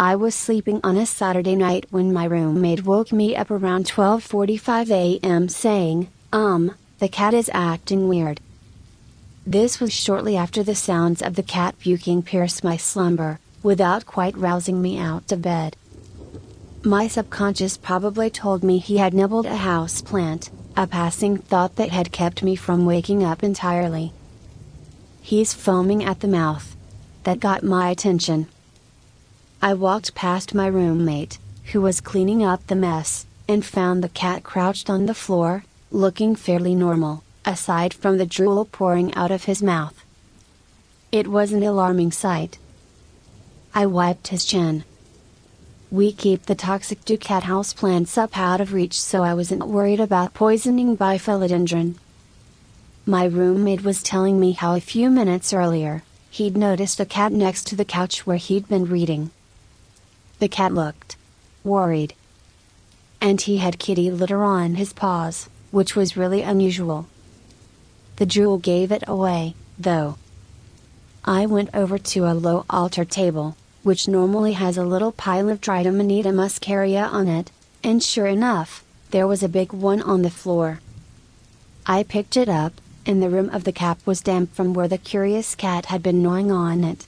I was sleeping on a Saturday night when my roommate woke me up around 12:45 a.m. saying, the cat is acting weird. This was shortly after the sounds of the cat puking pierced my slumber, without quite rousing me out of bed. My subconscious probably told me he had nibbled a houseplant, a passing thought that had kept me from waking up entirely. He's foaming at the mouth. That got my attention. I walked past my roommate, who was cleaning up the mess, and found the cat crouched on the floor, looking fairly normal, aside from the drool pouring out of his mouth. It was an alarming sight. I wiped his chin. We keep the toxic cat houseplants up out of reach, so I wasn't worried about poisoning by philodendron. My roommate was telling me how a few minutes earlier, he'd noticed a cat next to the couch where he'd been reading. The cat looked worried. And he had kitty litter on his paws, which was really unusual. The drool gave it away, though. I went over to a low altar table, which normally has a little pile of dried Amanita muscaria on it, and sure enough, there was a big one on the floor. I picked it up, and the rim of the cap was damp from where the curious cat had been gnawing on it.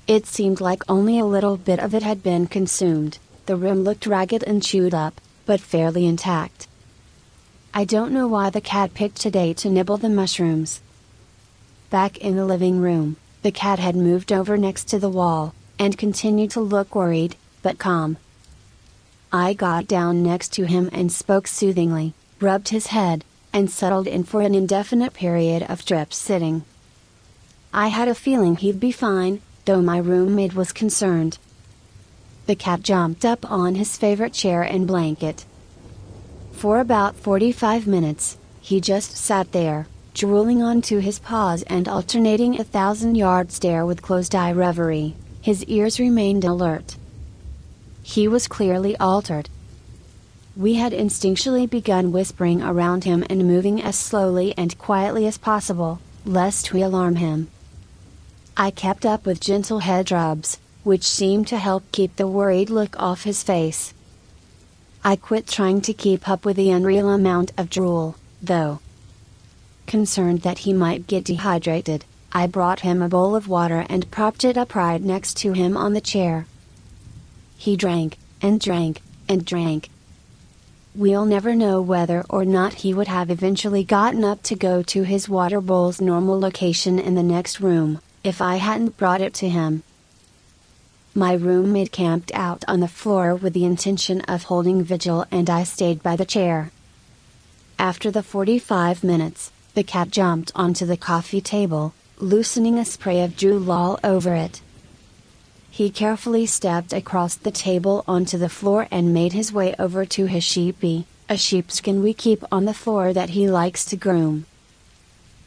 It seemed like only a little bit of it had been consumed. The rim looked ragged and chewed up, but fairly intact. I don't know why the cat picked today to nibble the mushrooms. Back in the living room, the cat had moved over next to the wall, and continued to look worried, but calm. I got down next to him and spoke soothingly, rubbed his head, and settled in for an indefinite period of strip sitting. I had a feeling he'd be fine, though my roommate was concerned. The cat jumped up on his favorite chair and blanket. For about 45 minutes, he just sat there, drooling onto his paws and alternating a 1,000-yard stare with closed-eye reverie. His ears remained alert. He was clearly altered. We had instinctually begun whispering around him and moving as slowly and quietly as possible, lest we alarm him. I kept up with gentle head rubs, which seemed to help keep the worried look off his face. I quit trying to keep up with the unreal amount of drool, though. Concerned that he might get dehydrated, I brought him a bowl of water and propped it up right next to him on the chair. He drank, and drank, and drank. We'll never know whether or not he would have eventually gotten up to go to his water bowl's normal location in the next room, if I hadn't brought it to him. My roommate camped out on the floor with the intention of holding vigil, and I stayed by the chair. After the 45 minutes, the cat jumped onto the coffee table, loosening a spray of drool all over it. He carefully stepped across the table onto the floor and made his way over to his sheepy, a sheepskin we keep on the floor that he likes to groom.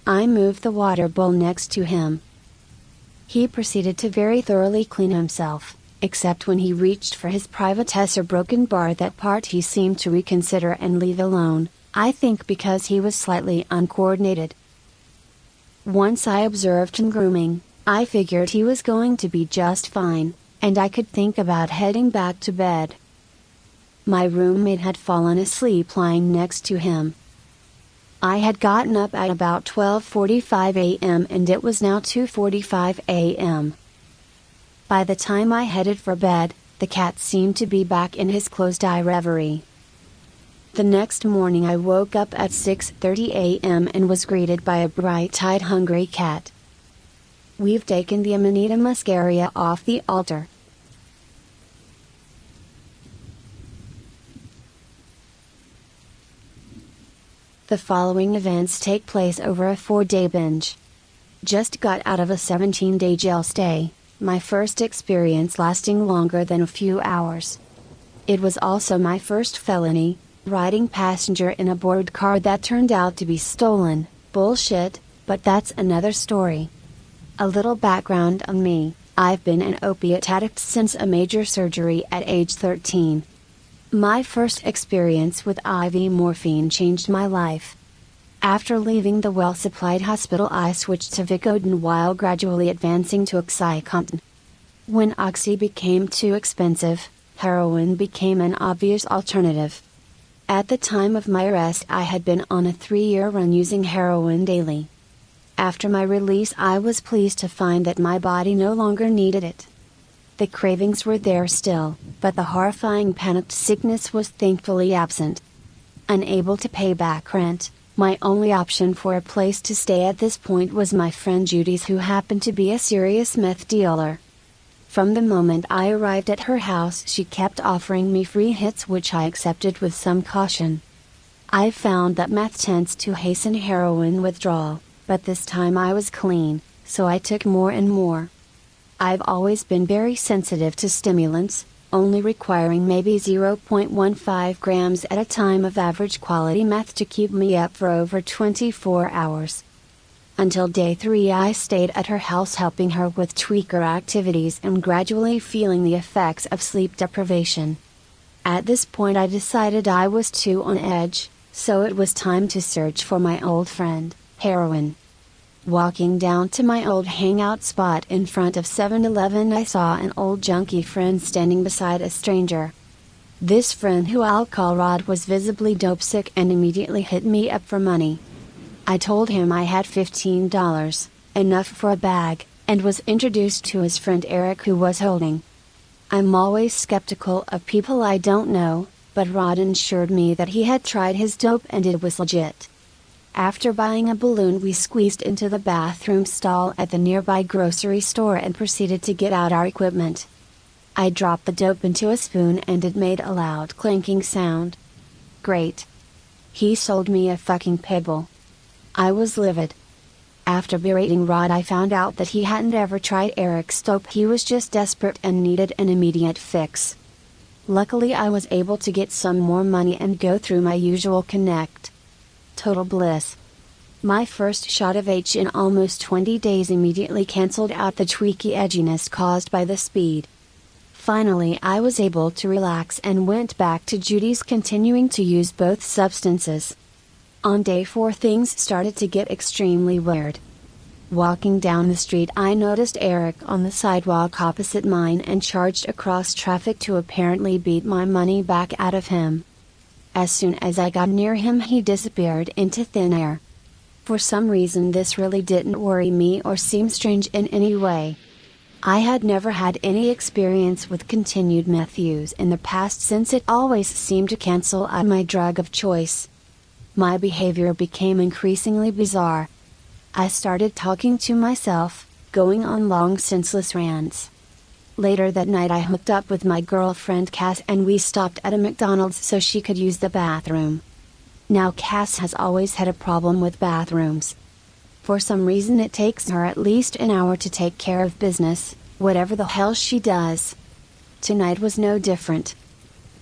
I moved the water bowl next to him. He proceeded to very thoroughly clean himself, except when he reached for his privatesse or broken bar. That part he seemed to reconsider and leave alone, I think because he was slightly uncoordinated. Once I observed him grooming, I figured he was going to be just fine, and I could think about heading back to bed. My roommate had fallen asleep lying next to him. I had gotten up at about 12:45 a.m. and it was now 2:45 a.m. By the time I headed for bed, the cat seemed to be back in his closed-eye reverie. The next morning I woke up at 6:30 a.m. and was greeted by a bright-eyed hungry cat. We've taken the Amanita muscaria off the altar. The following events take place over a 4-day binge. Just got out of a 17-day jail stay, my first experience lasting longer than a few hours. It was also my first felony, riding passenger in a borrowed car that turned out to be stolen. Bullshit, but that's another story. A little background on me: I've been an opiate addict since a major surgery at age 13. My first experience with IV morphine changed my life. After leaving the well-supplied hospital, I switched to Vicodin while gradually advancing to Oxycontin. When oxy became too expensive, heroin became an obvious alternative. At the time of my arrest, I had been on a 3-year run using heroin daily. After my release, I was pleased to find that my body no longer needed it. The cravings were there still, but the horrifying panicked sickness was thankfully absent. Unable to pay back rent, my only option for a place to stay at this point was my friend Judy's, who happened to be a serious meth dealer. From the moment I arrived at her house, she kept offering me free hits, which I accepted with some caution. I found that meth tends to hasten heroin withdrawal, but this time I was clean, so I took more and more. I've always been very sensitive to stimulants, only requiring maybe 0.15 grams at a time of average quality meth to keep me up for over 24 hours. Until day 3, I stayed at her house helping her with tweaker activities and gradually feeling the effects of sleep deprivation. At this point I decided I was too on edge, so it was time to search for my old friend, Heroin. Walking down to my old hangout spot in front of 7-Eleven, I saw an old junkie friend standing beside a stranger. This friend, who I'll call Rod, was visibly dope sick and immediately hit me up for money. I told him I had $15, enough for a bag, and was introduced to his friend Eric, who was holding. I'm always skeptical of people I don't know, but Rod assured me that he had tried his dope and it was legit. After buying a balloon, we squeezed into the bathroom stall at the nearby grocery store and proceeded to get out our equipment. I dropped the dope into a spoon and it made a loud clinking sound. Great. He sold me a fucking pebble. I was livid. After berating Rod, I found out that he hadn't ever tried Eric's dope. He was just desperate and needed an immediate fix. Luckily, I was able to get some more money and go through my usual connect. Total bliss. My first shot of H in almost 20 days immediately cancelled out the tweaky edginess caused by the speed. Finally, I was able to relax and went back to Judy's, continuing to use both substances. On day 4, things started to get extremely weird. Walking down the street, I noticed Eric on the sidewalk opposite mine and charged across traffic to apparently beat my money back out of him. As soon as I got near him, he disappeared into thin air. For some reason, this really didn't worry me or seem strange in any way. I had never had any experience with continued meth use in the past, since it always seemed to cancel out my drug of choice. My behavior became increasingly bizarre. I started talking to myself, going on long senseless rants. Later that night, I hooked up with my girlfriend Cass and we stopped at a McDonald's so she could use the bathroom. Now, Cass has always had a problem with bathrooms. For some reason, it takes her at least an hour to take care of business, whatever the hell she does. Tonight was no different.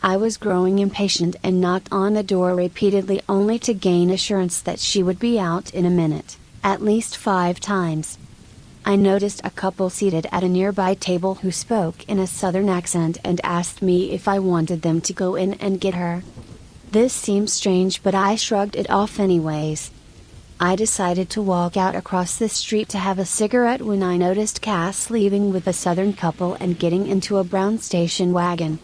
I was growing impatient and knocked on the door repeatedly, only to gain assurance that she would be out in a minute, at least 5 times. I noticed a couple seated at a nearby table who spoke in a southern accent and asked me if I wanted them to go in and get her. This seemed strange, but I shrugged it off anyways. I decided to walk out across the street to have a cigarette when I noticed Cass leaving with a southern couple and getting into a brown station wagon.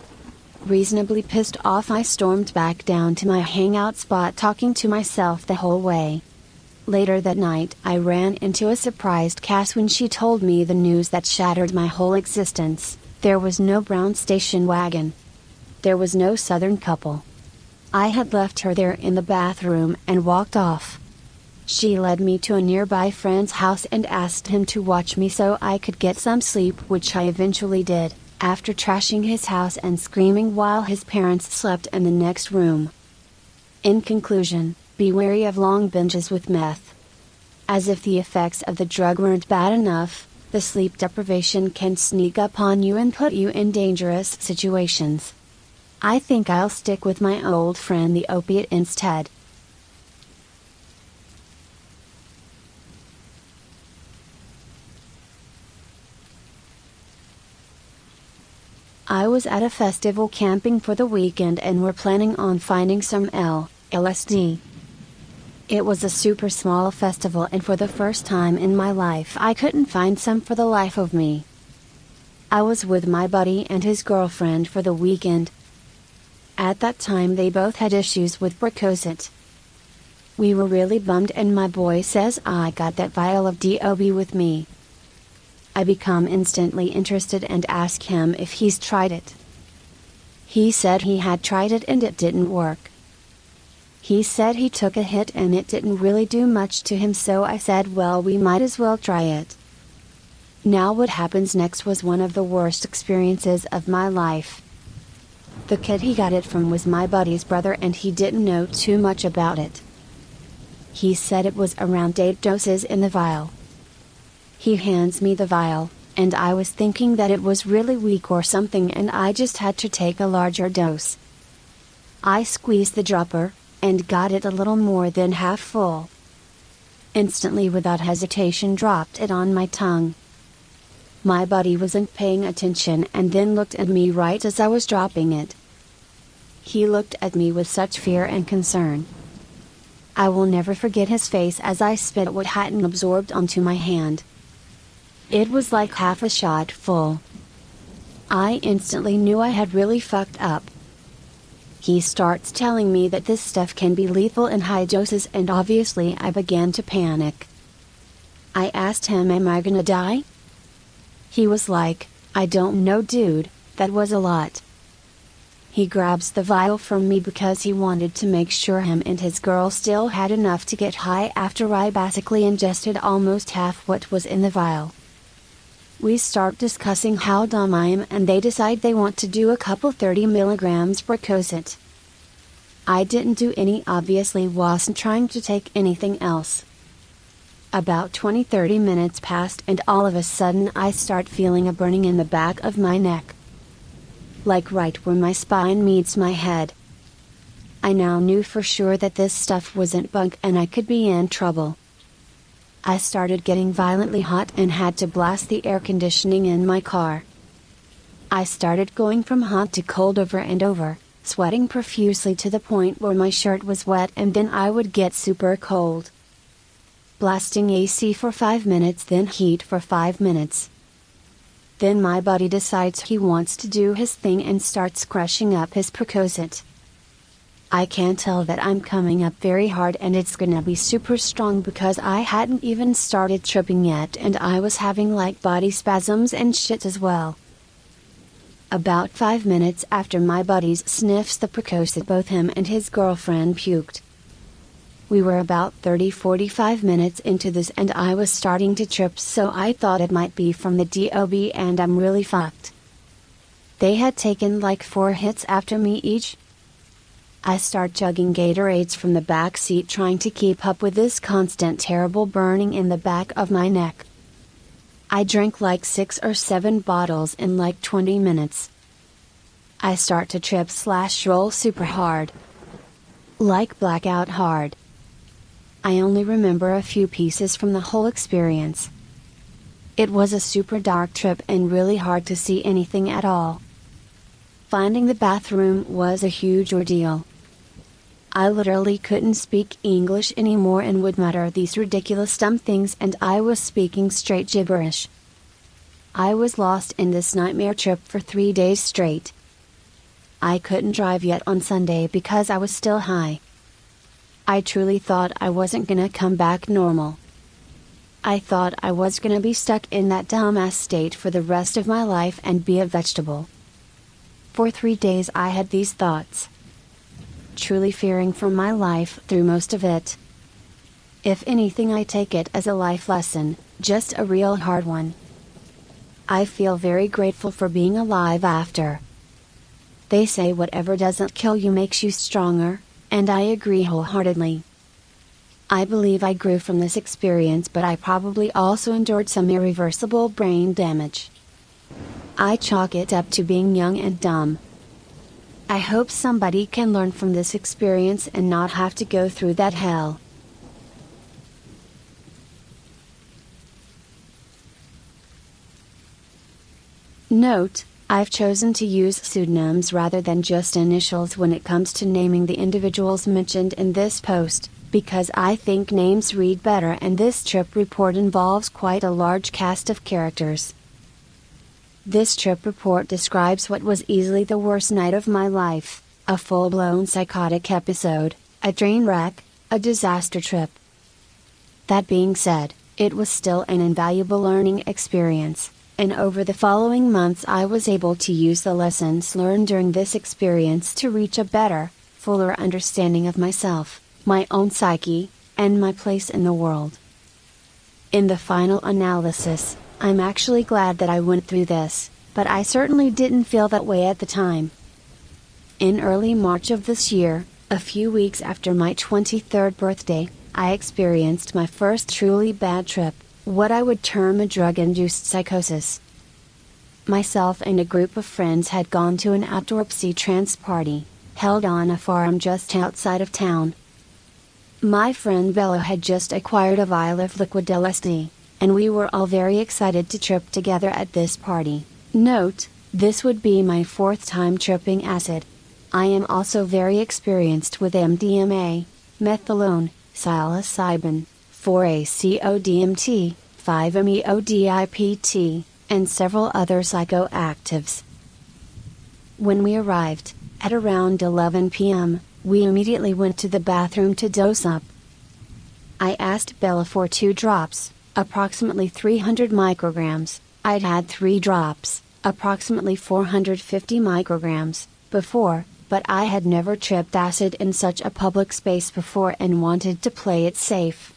Reasonably pissed off, I stormed back down to my hangout spot, talking to myself the whole way. Later that night, I ran into a surprised Cass when she told me the news that shattered my whole existence. There was no brown station wagon. There was no southern couple. I had left her there in the bathroom and walked off. She led me to a nearby friend's house and asked him to watch me so I could get some sleep, which I eventually did, after trashing his house and screaming while his parents slept in the next room. In conclusion, be wary of long binges with meth. As if the effects of the drug weren't bad enough, the sleep deprivation can sneak up on you and put you in dangerous situations. I think I'll stick with my old friend the opiate instead. I was at a festival camping for the weekend and were planning on finding some LSD. It was a super small festival, and for the first time in my life I couldn't find some for the life of me. I was with my buddy and his girlfriend for the weekend. At that time they both had issues with Percocet. We were really bummed and my boy says I got that vial of DOB with me. I become instantly interested and ask him if he's tried it. He said he had tried it and it didn't work. He said he took a hit and it didn't really do much to him, so I said, well, we might as well try it. Now what happens next was one of the worst experiences of my life. The kid he got it from was my buddy's brother and he didn't know too much about it. He said it was around 8 doses in the vial. He hands me the vial, and I was thinking that it was really weak or something and I just had to take a larger dose. I squeezed the dropper, and got it a little more than half full. Instantly without hesitation dropped it on my tongue. My buddy wasn't paying attention and then looked at me right as I was dropping it. He looked at me with such fear and concern. I will never forget his face as I spit what hadn't absorbed onto my hand. It was like half a shot full. I instantly knew I had really fucked up. He starts telling me that this stuff can be lethal in high doses and obviously I began to panic. I asked him, am I gonna die? He was like, I don't know dude, that was a lot. He grabs the vial from me because he wanted to make sure him and his girl still had enough to get high after I basically ingested almost half what was in the vial. We start discussing how dumb I am and they decide they want to do a couple 30 milligrams Percocet. I didn't do any, obviously wasn't trying to take anything else. About 20-30 minutes passed and all of a sudden I start feeling a burning in the back of my neck. Like right where my spine meets my head. I now knew for sure that this stuff wasn't bunk and I could be in trouble. I started getting violently hot and had to blast the air conditioning in my car. I started going from hot to cold over and over, sweating profusely to the point where my shirt was wet and then I would get super cold. Blasting AC for 5 minutes, then heat for 5 minutes. Then my buddy decides he wants to do his thing and starts crushing up his Percocet. I can tell that I'm coming up very hard and it's gonna be super strong because I hadn't even started tripping yet and I was having like body spasms and shit as well. About 5 minutes after my buddies sniffs the Percocet, both him and his girlfriend puked. We were about 30-45 minutes into this and I was starting to trip, so I thought it might be from the DOB and I'm really fucked. They had taken like 4 hits after me each. I start chugging Gatorades from the back seat trying to keep up with this constant terrible burning in the back of my neck. I drank like 6 or 7 bottles in like 20 minutes. I start to trip/roll super hard. Like blackout hard. I only remember a few pieces from the whole experience. It was a super dark trip and really hard to see anything at all. Finding the bathroom was a huge ordeal. I literally couldn't speak English anymore and would mutter these ridiculous dumb things and I was speaking straight gibberish. I was lost in this nightmare trip for 3 days straight. I couldn't drive yet on Sunday because I was still high. I truly thought I wasn't gonna come back normal. I thought I was gonna be stuck in that dumbass state for the rest of my life and be a vegetable. For 3 days I had these thoughts. Truly fearing for my life through most of it. If anything, I take it as a life lesson, just a real hard one. I feel very grateful for being alive after. They say whatever doesn't kill you makes you stronger, and I agree wholeheartedly. I believe I grew from this experience, but I probably also endured some irreversible brain damage. I chalk it up to being young and dumb. I hope somebody can learn from this experience and not have to go through that hell. Note: I've chosen to use pseudonyms rather than just initials when it comes to naming the individuals mentioned in this post, because I think names read better and this trip report involves quite a large cast of characters. This trip report describes what was easily the worst night of my life, a full-blown psychotic episode, a train wreck, a disaster trip. That being said, it was still an invaluable learning experience, and over the following months I was able to use the lessons learned during this experience to reach a better, fuller understanding of myself, my own psyche, and my place in the world. In the final analysis, I'm actually glad that I went through this, but I certainly didn't feel that way at the time. In early March of this year, a few weeks after my 23rd birthday, I experienced my first truly bad trip, what I would term a drug-induced psychosis. Myself and a group of friends had gone to an outdoor psytrance party, held on a farm just outside of town. My friend Bella had just acquired a vial of liquid LSD, and we were all very excited to trip together at this party. Note, this would be my 4th time tripping acid. I am also very experienced with MDMA, methadone, psilocybin, 4-ACO-DMT, 5-MeO-DIPT, and several other psychoactives. When we arrived, at around 11 p.m., we immediately went to the bathroom to dose up. I asked Bella for 2 drops, approximately 300 micrograms. I'd had 3 drops, approximately 450 micrograms, before, but I had never tripped acid in such a public space before and wanted to play it safe.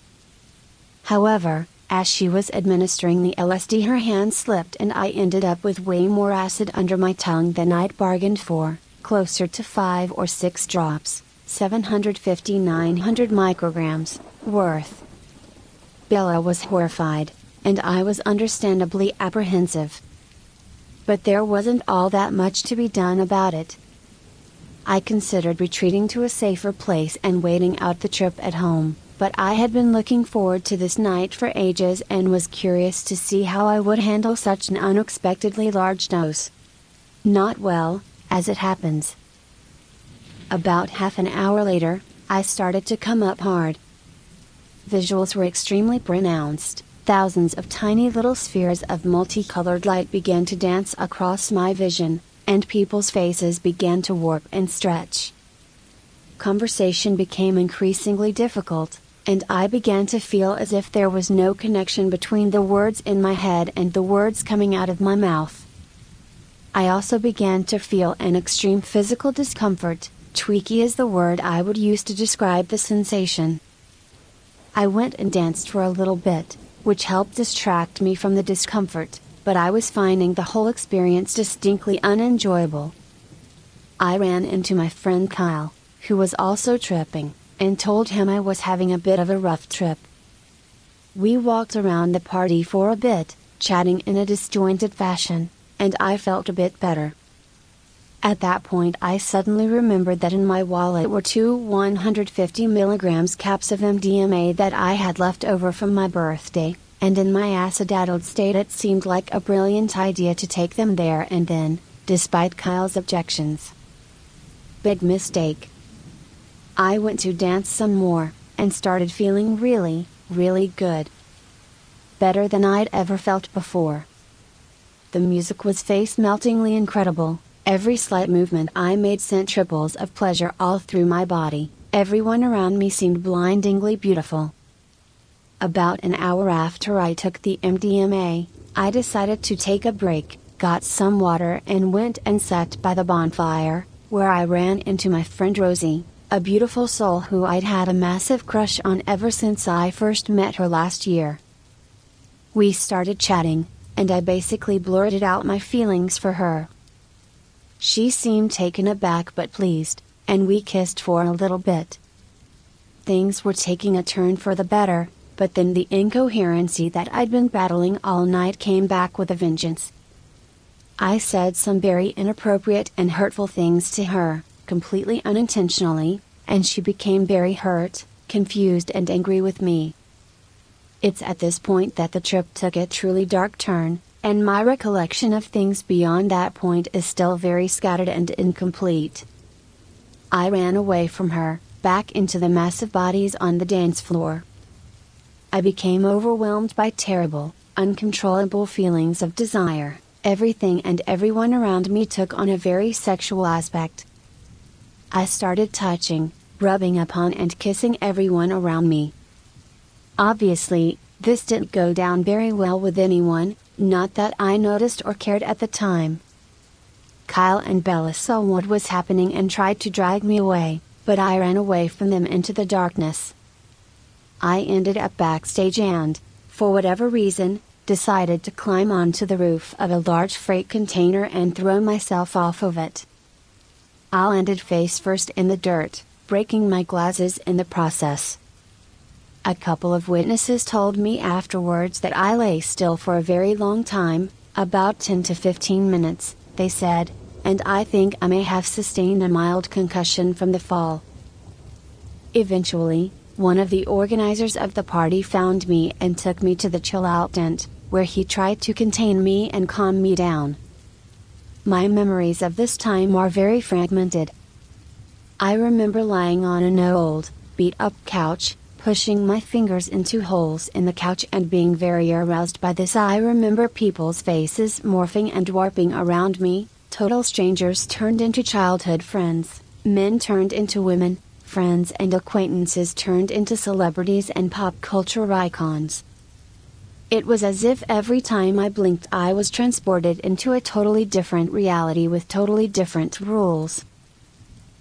However, as she was administering the LSD, her hand slipped and I ended up with way more acid under my tongue than I'd bargained for, closer to 5 or 6 drops, 750-900 micrograms, worth. Bella was horrified, and I was understandably apprehensive. But there wasn't all that much to be done about it. I considered retreating to a safer place and waiting out the trip at home, but I had been looking forward to this night for ages and was curious to see how I would handle such an unexpectedly large dose. Not well, as it happens. About half an hour later, I started to come up hard. Visuals were extremely pronounced. Thousands of tiny little spheres of multicolored light began to dance across my vision, and people's faces began to warp and stretch. Conversation became increasingly difficult, and I began to feel as if there was no connection between the words in my head and the words coming out of my mouth. I also began to feel an extreme physical discomfort. Tweaky is the word I would use to describe the sensation. I went and danced for a little bit, which helped distract me from the discomfort, but I was finding the whole experience distinctly unenjoyable. I ran into my friend Kyle, who was also tripping, and told him I was having a bit of a rough trip. We walked around the party for a bit, chatting in a disjointed fashion, and I felt a bit better. At that point I suddenly remembered that in my wallet were 2 150 mg caps of MDMA that I had left over from my birthday, and in my acid-addled state it seemed like a brilliant idea to take them there and then, despite Kyle's objections. Big mistake. I went to dance some more, and started feeling really, really good. Better than I'd ever felt before. The music was face-meltingly incredible. Every slight movement I made sent ripples of pleasure all through my body. Everyone around me seemed blindingly beautiful. About an hour after I took the MDMA, I decided to take a break, got some water and went and sat by the bonfire, where I ran into my friend Rosie, a beautiful soul who I'd had a massive crush on ever since I first met her last year. We started chatting, and I basically blurted out my feelings for her. She seemed taken aback but pleased, and we kissed for a little bit. Things were taking a turn for the better, but then the incoherency that I'd been battling all night came back with a vengeance. I said some very inappropriate and hurtful things to her, completely unintentionally, and she became very hurt, confused and angry with me. It's at this point that the trip took a truly dark turn, and my recollection of things beyond that point is still very scattered and incomplete. I ran away from her, back into the massive bodies on the dance floor. I became overwhelmed by terrible, uncontrollable feelings of desire, everything and everyone around me took on a very sexual aspect. I started touching, rubbing upon and kissing everyone around me. Obviously, this didn't go down very well with anyone, not that I noticed or cared at the time. Kyle and Bella saw what was happening and tried to drag me away, but I ran away from them into the darkness. I ended up backstage and, for whatever reason, decided to climb onto the roof of a large freight container and throw myself off of it. I landed face first in the dirt, breaking my glasses in the process. A couple of witnesses told me afterwards that I lay still for a very long time, about 10 to 15 minutes, they said, and I think I may have sustained a mild concussion from the fall. Eventually, one of the organizers of the party found me and took me to the chill-out tent, where he tried to contain me and calm me down. My memories of this time are very fragmented. I remember lying on an old, beat-up couch, pushing my fingers into holes in the couch and being very aroused by this. I remember people's faces morphing and warping around me, total strangers turned into childhood friends, men turned into women, friends and acquaintances turned into celebrities and pop culture icons. It was as if every time I blinked I was transported into a totally different reality with totally different rules.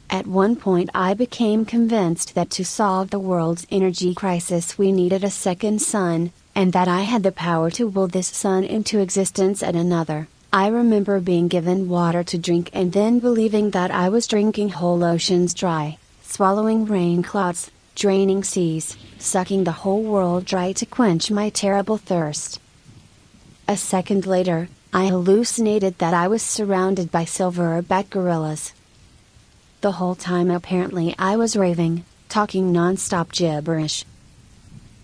At one point I became convinced that to solve the world's energy crisis we needed a second sun, and that I had the power to will this sun into existence at another. I remember being given water to drink and then believing that I was drinking whole oceans dry, swallowing rain clouds, draining seas, sucking the whole world dry to quench my terrible thirst. A second later, I hallucinated that I was surrounded by silverback gorillas. The whole time apparently I was raving, talking non-stop gibberish.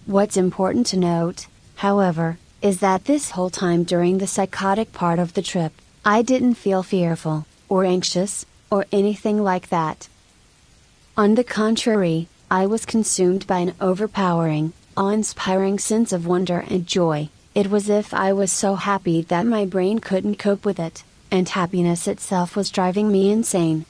What's important to note, however, is that this whole time during the psychotic part of the trip, I didn't feel fearful, or anxious, or anything like that. On the contrary, I was consumed by an overpowering, awe-inspiring sense of wonder and joy. It was as if I was so happy that my brain couldn't cope with it, and happiness itself was driving me insane.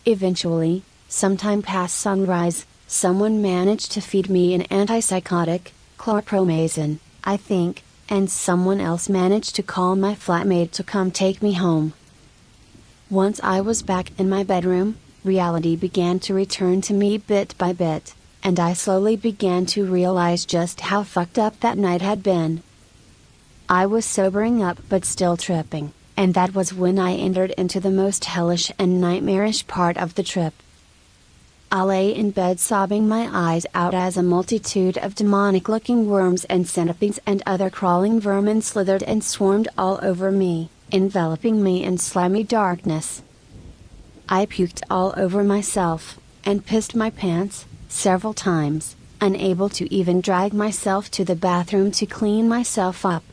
Eventually, sometime past sunrise, someone managed to feed me an antipsychotic, chlorpromazine, I think, and someone else managed to call my flatmate to come take me home. Once I was back in my bedroom, reality began to return to me bit by bit, and I slowly began to realize just how fucked up that night had been. I was sobering up but still tripping, and that was when I entered into the most hellish and nightmarish part of the trip. I lay in bed sobbing my eyes out as a multitude of demonic-looking worms and centipedes and other crawling vermin slithered and swarmed all over me, enveloping me in slimy darkness. I puked all over myself, and pissed my pants, several times, unable to even drag myself to the bathroom to clean myself up.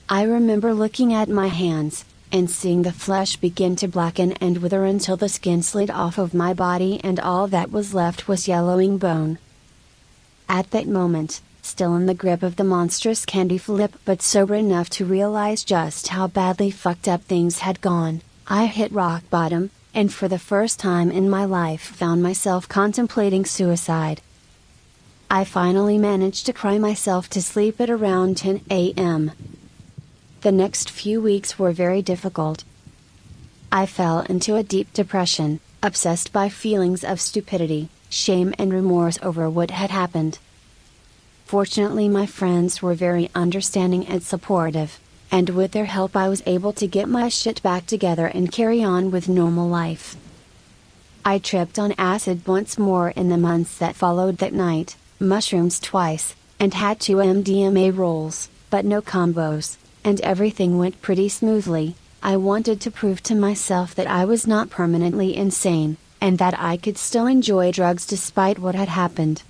I remember looking at my hands, and seeing the flesh begin to blacken and wither until the skin slid off of my body and all that was left was yellowing bone. At that moment, still in the grip of the monstrous Candyflip but sober enough to realize just how badly fucked up things had gone, I hit rock bottom, and for the first time in my life found myself contemplating suicide. I finally managed to cry myself to sleep at around 10 a.m. The next few weeks were very difficult. I fell into a deep depression, obsessed by feelings of stupidity, shame and remorse over what had happened. Fortunately my friends were very understanding and supportive, and with their help I was able to get my shit back together and carry on with normal life. I tripped on acid once more in the months that followed that night, mushrooms twice, and had 2 MDMA rolls, but no combos, and everything went pretty smoothly. I wanted to prove to myself that I was not permanently insane, and that I could still enjoy drugs despite what had happened.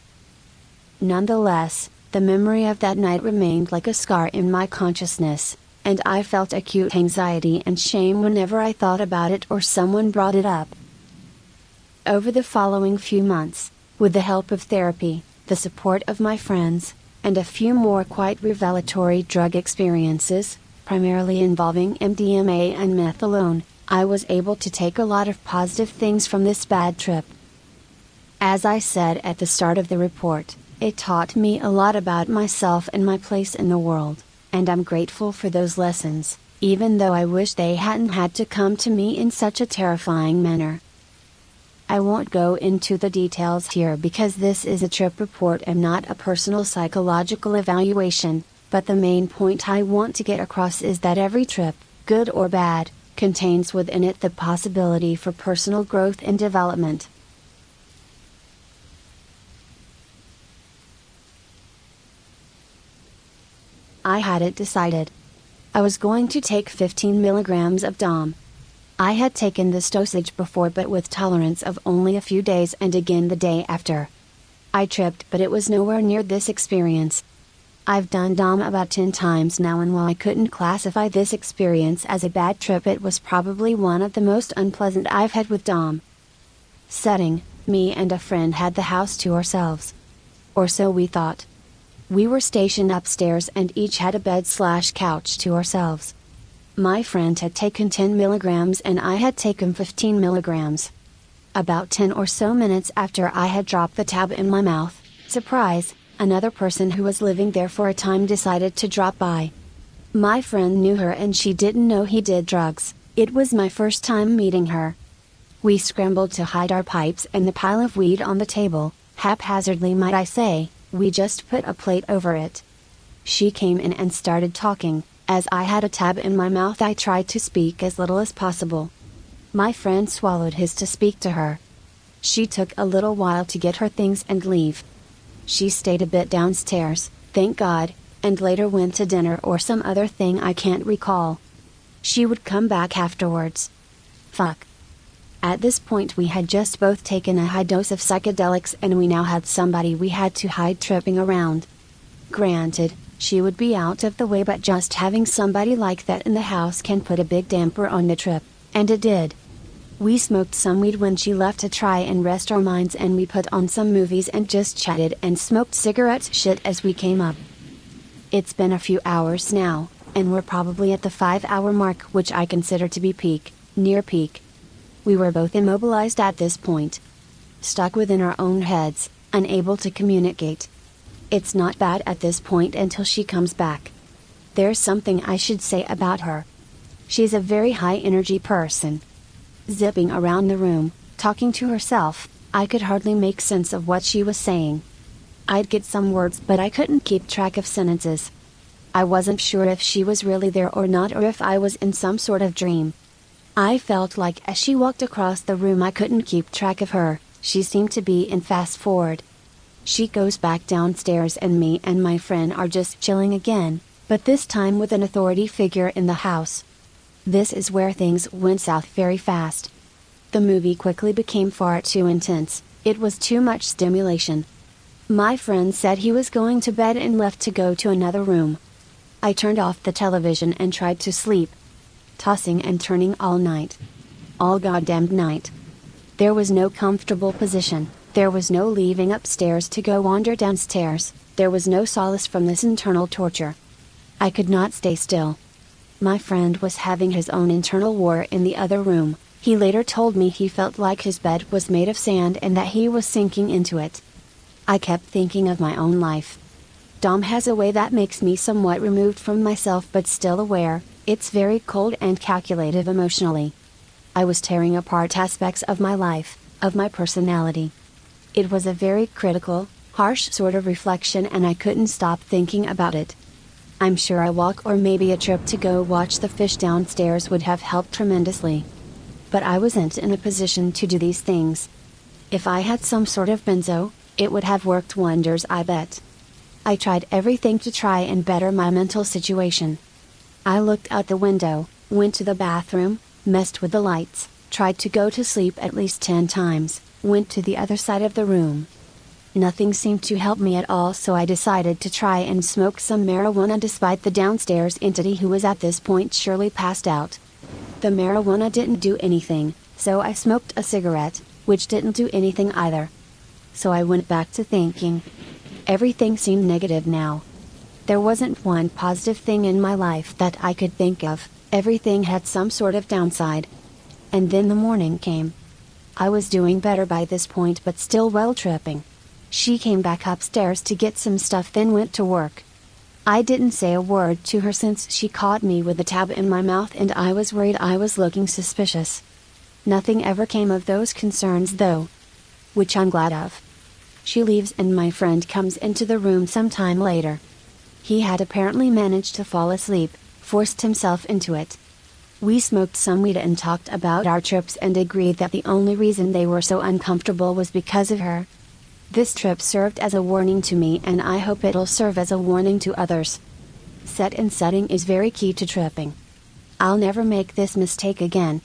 Nonetheless, the memory of that night remained like a scar in my consciousness, and I felt acute anxiety and shame whenever I thought about it or someone brought it up. Over the following few months, with the help of therapy, the support of my friends, and a few more quite revelatory drug experiences, primarily involving MDMA and meth alone, I was able to take a lot of positive things from this bad trip. As I said at the start of the report, it taught me a lot about myself and my place in the world, and I'm grateful for those lessons, even though I wish they hadn't had to come to me in such a terrifying manner. I won't go into the details here because this is a trip report and not a personal psychological evaluation, but the main point I want to get across is that every trip, good or bad, contains within it the possibility for personal growth and development. I had it decided. I was going to take 15 milligrams of DOM. I had taken this dosage before but with tolerance of only a few days and again the day after. I tripped but it was nowhere near this experience. I've done DOM about 10 times now and while I couldn't classify this experience as a bad trip it was probably one of the most unpleasant I've had with DOM. Setting, me and a friend had the house to ourselves. Or so we thought. We were stationed upstairs and each had a bed/couch to ourselves. My friend had taken 10 milligrams and I had taken 15 milligrams. About 10 or so minutes after I had dropped the tab in my mouth, surprise, another person who was living there for a time decided to drop by. My friend knew her and she didn't know he did drugs. It was my first time meeting her. We scrambled to hide our pipes and the pile of weed on the table, haphazardly might I say, we just put a plate over it. She came in and started talking. As I had a tab in my mouth I tried to speak as little as possible. My friend swallowed his to speak to her. She took a little while to get her things and leave. She stayed a bit downstairs, thank God, and later went to dinner or some other thing I can't recall. She would come back afterwards. Fuck. At this point we had just both taken a high dose of psychedelics and we now had somebody we had to hide tripping around. Granted, she would be out of the way but just having somebody like that in the house can put a big damper on the trip, and it did. We smoked some weed when she left to try and rest our minds and we put on some movies and just chatted and smoked cigarette shit as we came up. It's been a few hours now, and we're probably at the 5-hour mark which I consider to be peak, near peak. We were both immobilized at this point. Stuck within our own heads, unable to communicate. It's not bad at this point until she comes back. There's something I should say about her. She's a very high energy person. Zipping around the room, talking to herself, I could hardly make sense of what she was saying. I'd get some words but I couldn't keep track of sentences. I wasn't sure if she was really there or not or if I was in some sort of dream. I felt like as she walked across the room I couldn't keep track of her, she seemed to be in fast forward. She goes back downstairs and me and my friend are just chilling again, but this time with an authority figure in the house. This is where things went south very fast. The movie quickly became far too intense, it was too much stimulation. My friend said he was going to bed and left to go to another room. I turned off the television and tried to sleep. Tossing and turning all night. All goddamned night. There was no comfortable position. There was no leaving upstairs to go wander downstairs, there was no solace from this internal torture. I could not stay still. My friend was having his own internal war in the other room. He later told me he felt like his bed was made of sand and that he was sinking into it. I kept thinking of my own life. Dom has a way that makes me somewhat removed from myself but still aware, it's very cold and calculative emotionally. I was tearing apart aspects of my life, of my personality. It was a very critical, harsh sort of reflection and I couldn't stop thinking about it. I'm sure a walk or maybe a trip to go watch the fish downstairs would have helped tremendously. But I wasn't in a position to do these things. If I had some sort of benzo, it would have worked wonders I bet. I tried everything to try and better my mental situation. I looked out the window, went to the bathroom, messed with the lights, tried to go to sleep at least 10 times. Went to the other side of the room. Nothing seemed to help me at all so I decided to try and smoke some marijuana despite the downstairs entity who was at this point surely passed out. The marijuana didn't do anything, so I smoked a cigarette, which didn't do anything either. So I went back to thinking. Everything seemed negative now. There wasn't one positive thing in my life that I could think of, everything had some sort of downside. And then the morning came. I was doing better by this point but still well tripping. She came back upstairs to get some stuff then went to work. I didn't say a word to her since she caught me with a tab in my mouth and I was worried I was looking suspicious. Nothing ever came of those concerns though. Which I'm glad of. She leaves and my friend comes into the room sometime later. He had apparently managed to fall asleep, forced himself into it. We smoked some weed and talked about our trips and agreed that the only reason they were so uncomfortable was because of her. This trip served as a warning to me and I hope it'll serve as a warning to others. Set and setting is very key to tripping. I'll never make this mistake again,